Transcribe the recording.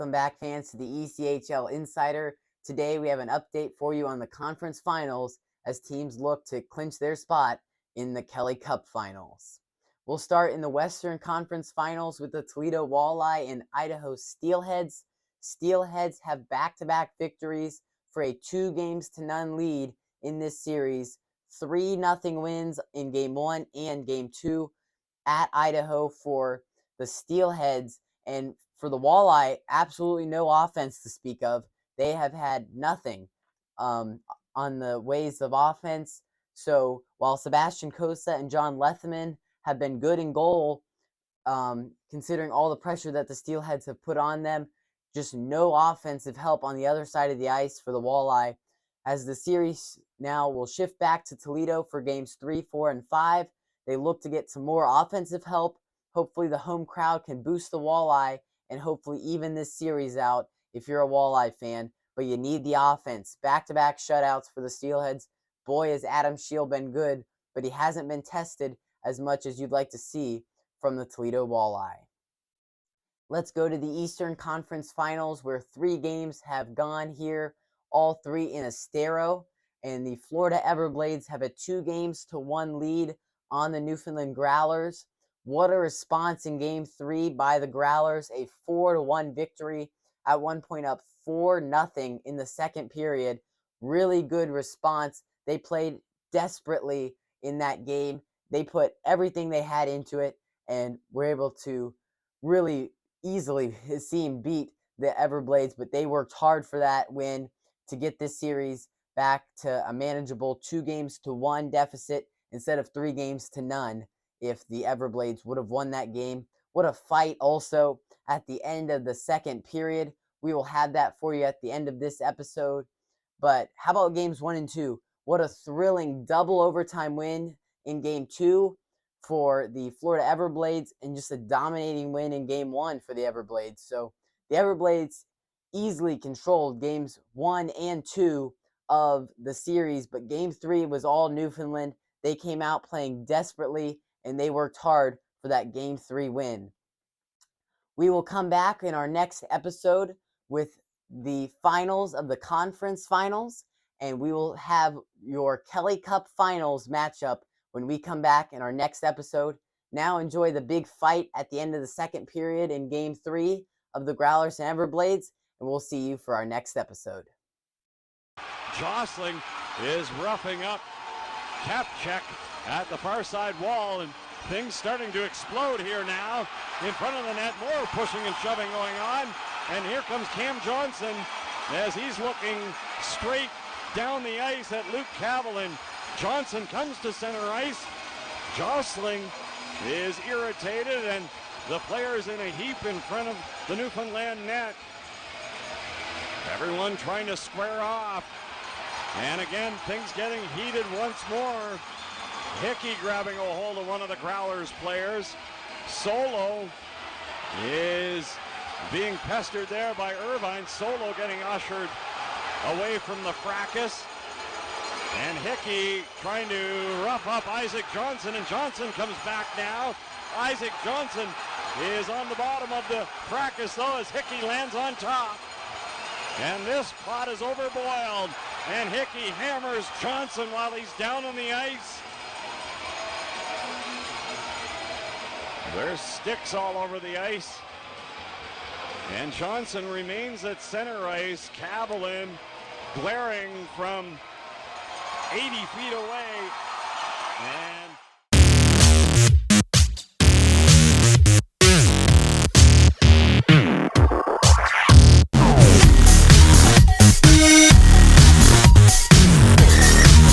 Welcome back, fans, to the ECHL Insider. Today we have an update for you on the conference finals as teams look to clinch their spot in the Kelly Cup finals. We'll start in the Western Conference finals with the Toledo Walleye and Idaho Steelheads. Steelheads have back-to-back victories for a 2-0 lead in this series. 3-0 wins in Game 1 and Game 2 at Idaho for the Steelheads. And for the Walleye, absolutely no offense to speak of. They have had nothing on the ways of offense. So while Sebastian Cosa and John Lethman have been good in goal, considering all the pressure that the Steelheads have put on them, just no offensive help on the other side of the ice for the Walleye. As the series now will shift back to Toledo for games 3, 4, and 5, they look to get some more offensive help. Hopefully the home crowd can boost the Walleye and hopefully even this series out if you're a Walleye fan. But you need the offense. Back-to-back shutouts for the Steelheads. Boy, has Adam Shield been good, but he hasn't been tested as much as you'd like to see from the Toledo Walleye. Let's go to the Eastern Conference Finals, where 3 games have gone here, all 3 in Estero. And the Florida Everblades have a 2-1 lead on the Newfoundland Growlers. What a response in Game 3 by the Growlers, a 4-1 victory, at one point up 4-0 in the second period. Really good response. They played desperately in that game. They put everything they had into it and were able to really easily seem beat the Everblades, but they worked hard for that win to get this series back to a manageable 2-1 deficit instead of 3-0 if the Everblades would have won that game. What a fight also at the end of the second period. We will have that for you at the end of this episode. But how about games 1 and 2? What a thrilling double overtime win in Game 2 for the Florida Everblades and just a dominating win in Game 1 for the Everblades. So the Everblades easily controlled games 1 and 2 of the series, but Game 3 was all Newfoundland. They came out playing desperately, and they worked hard for that Game 3 win. We will come back in our next episode with the finals of the conference finals, and we will have your Kelly Cup finals matchup when we come back in our next episode. Now enjoy the big fight at the end of the second period in Game 3 of the Growlers and Everblades, and we'll see you for our next episode. Jostling is roughing up Kapchek at the far side wall, and things starting to explode here now. In front of the net, more pushing and shoving going on. And here comes Cam Johnson as he's looking straight down the ice at Luke Cavillin. Johnson comes to center ice. Jostling is irritated, and the players in a heap in front of the Newfoundland net. Everyone trying to square off. And again, things getting heated once more. Hickey grabbing a hold of one of the Growlers players. Solo is being pestered there by Irvine. Solo getting ushered away from the fracas. And Hickey trying to rough up Isaac Johnson, and Johnson comes back now. Isaac Johnson is on the bottom of the fracas though as Hickey lands on top. And this pot is overboiled, and Hickey hammers Johnson while he's down on the ice. There's sticks all over the ice. And Johnson remains at center ice. Cavillin glaring from 80 feet away. And